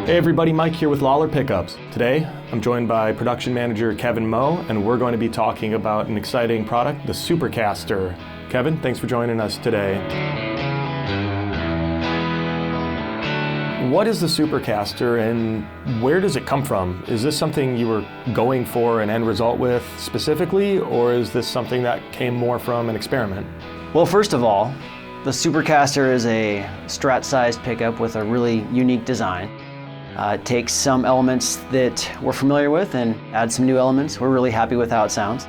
Hey everybody, Mike here with Lollar Pickups. Today, I'm joined by production manager Kevin Moe, and we're going to be talking about an exciting product, the Super-Caster. Kevin, thanks for joining us today. What is the Super-Caster and where does it come from? Is this something you were going for an end result with specifically, or is this something that came more from an experiment? Well, first of all, the Super-Caster is a Strat-sized pickup with a really unique design. It takes some elements that we're familiar with and adds some new elements. We're really happy with how it sounds.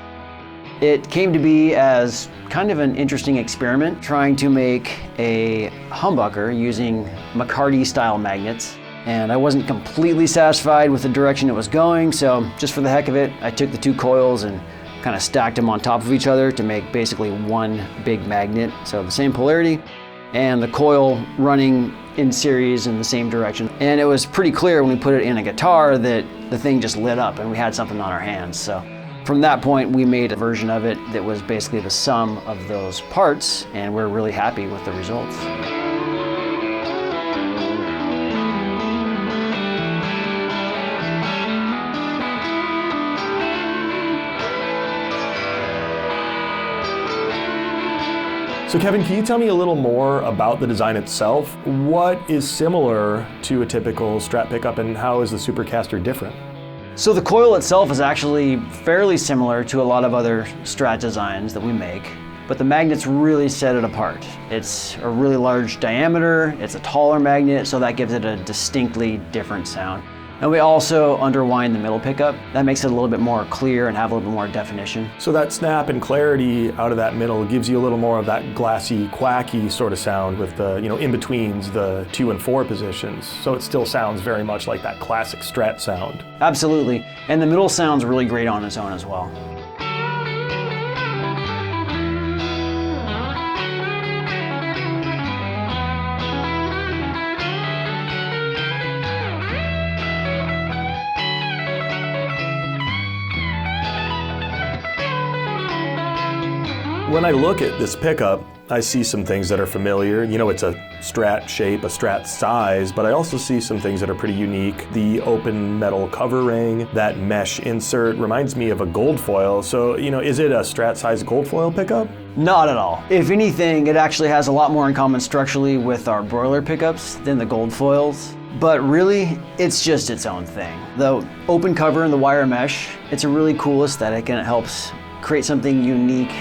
It came to be as kind of an interesting experiment, trying to make a humbucker using McCarty-style magnets. And I wasn't completely satisfied with the direction it was going, so just for the heck of it, I took the two coils and kind of stacked them on top of each other to make basically one big magnet. So the same polarity and the coil running in series in the same direction. And it was pretty clear when we put it in a guitar that the thing just lit up and we had something on our hands. So from that point, we made a version of it that was basically the sum of those parts, and we're really happy with the results. So Kevin, can you tell me a little more about the design itself? What is similar to a typical Strat pickup and how is the Super-Caster different? So the coil itself is actually fairly similar to a lot of other Strat designs that we make, but the magnets really set it apart. It's a really large diameter, it's a taller magnet, so that gives it a distinctly different sound. And we also underwind the middle pickup. That makes it a little bit more clear and have a little bit more definition. So that snap and clarity out of that middle gives you a little more of that glassy, quacky sort of sound with the, in-betweens the 2 and 4 positions. So it still sounds very much like that classic Strat sound. Absolutely. And the middle sounds really great on its own as well. When I look at this pickup, I see some things that are familiar. It's a Strat shape, a Strat size, but I also see some things that are pretty unique. The open metal cover ring, that mesh insert reminds me of a gold foil. So, is it a Strat size gold foil pickup? Not at all. If anything, it actually has a lot more in common structurally with our broiler pickups than the gold foils. But really, it's just its own thing. The open cover and the wire mesh, it's a really cool aesthetic and it helps create something unique.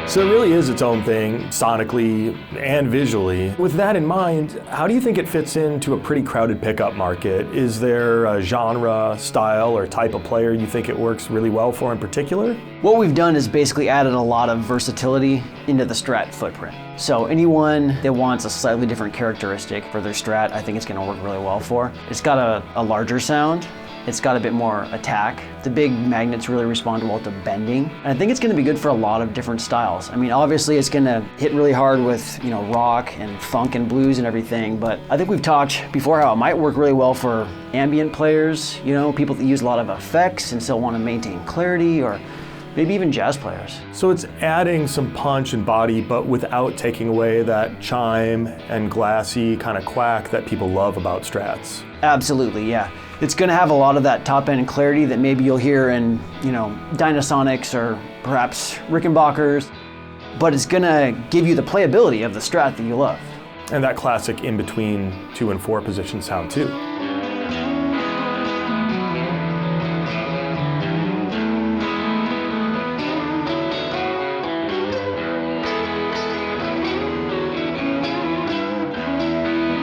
So it really is its own thing, sonically and visually. With that in mind, how do you think it fits into a pretty crowded pickup market? Is there a genre, style, or type of player you think it works really well for in particular? What we've done is basically added a lot of versatility into the Strat footprint. So anyone that wants a slightly different characteristic for their Strat, I think it's gonna work really well for. It's got a larger sound. It's got a bit more attack. The big magnets really respond well to bending. And I think it's gonna be good for a lot of different styles. I mean, obviously it's gonna hit really hard with, rock and funk and blues and everything, but I think we've talked before how it might work really well for ambient players, people that use a lot of effects and still wanna maintain clarity, or maybe even jazz players. So it's adding some punch and body, but without taking away that chime and glassy kind of quack that people love about Strats. Absolutely, yeah. It's gonna have a lot of that top end clarity that maybe you'll hear in, Dynasonics or perhaps Rickenbackers, but it's gonna give you the playability of the Strat that you love. And that classic in between 2 and 4 position sound too.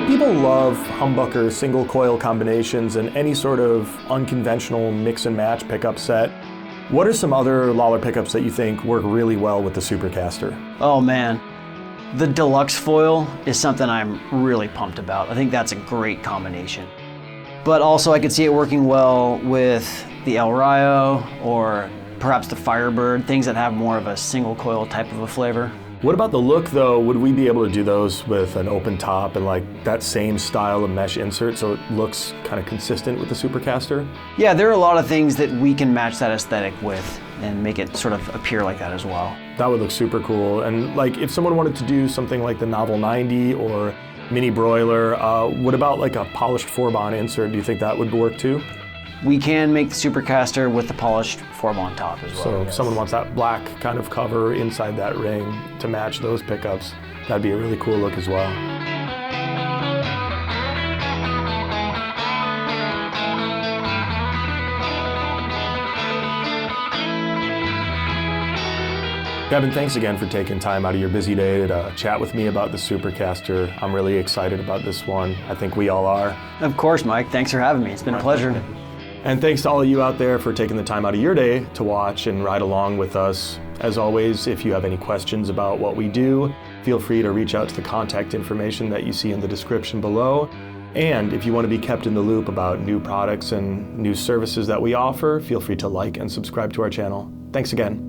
People love humbucker single coil combinations and any sort of unconventional mix and match pickup set. What are some other Lollar pickups that you think work really well with the Super-Caster? Oh man, the deluxe foil is something I'm really pumped about. I think that's a great combination. But also I could see it working well with the El Rayo or perhaps the Firebird, things that have more of a single coil type of a flavor. What about the look though? Would we be able to do those with an open top and like that same style of mesh insert so it looks kind of consistent with the Super-Caster? Yeah, there are a lot of things that we can match that aesthetic with and make it sort of appear like that as well. That would look super cool. And like if someone wanted to do something like the Novel 90 or Mini Broiler, what about like a polished 4-bond insert? Do you think that would work too? We can make the Super-Caster with the polished 4-bond top as well. So if someone wants that black kind of cover inside that ring to match those pickups, that'd be a really cool look as well. Kevin, thanks again for taking time out of your busy day to chat with me about the Super-Caster. I'm really excited about this one. I think we all are. Of course, Mike. Thanks for having me. It's been a pleasure. And thanks to all of you out there for taking the time out of your day to watch and ride along with us. As always, if you have any questions about what we do, feel free to reach out to the contact information that you see in the description below. And if you want to be kept in the loop about new products and new services that we offer, feel free to like and subscribe to our channel. Thanks again.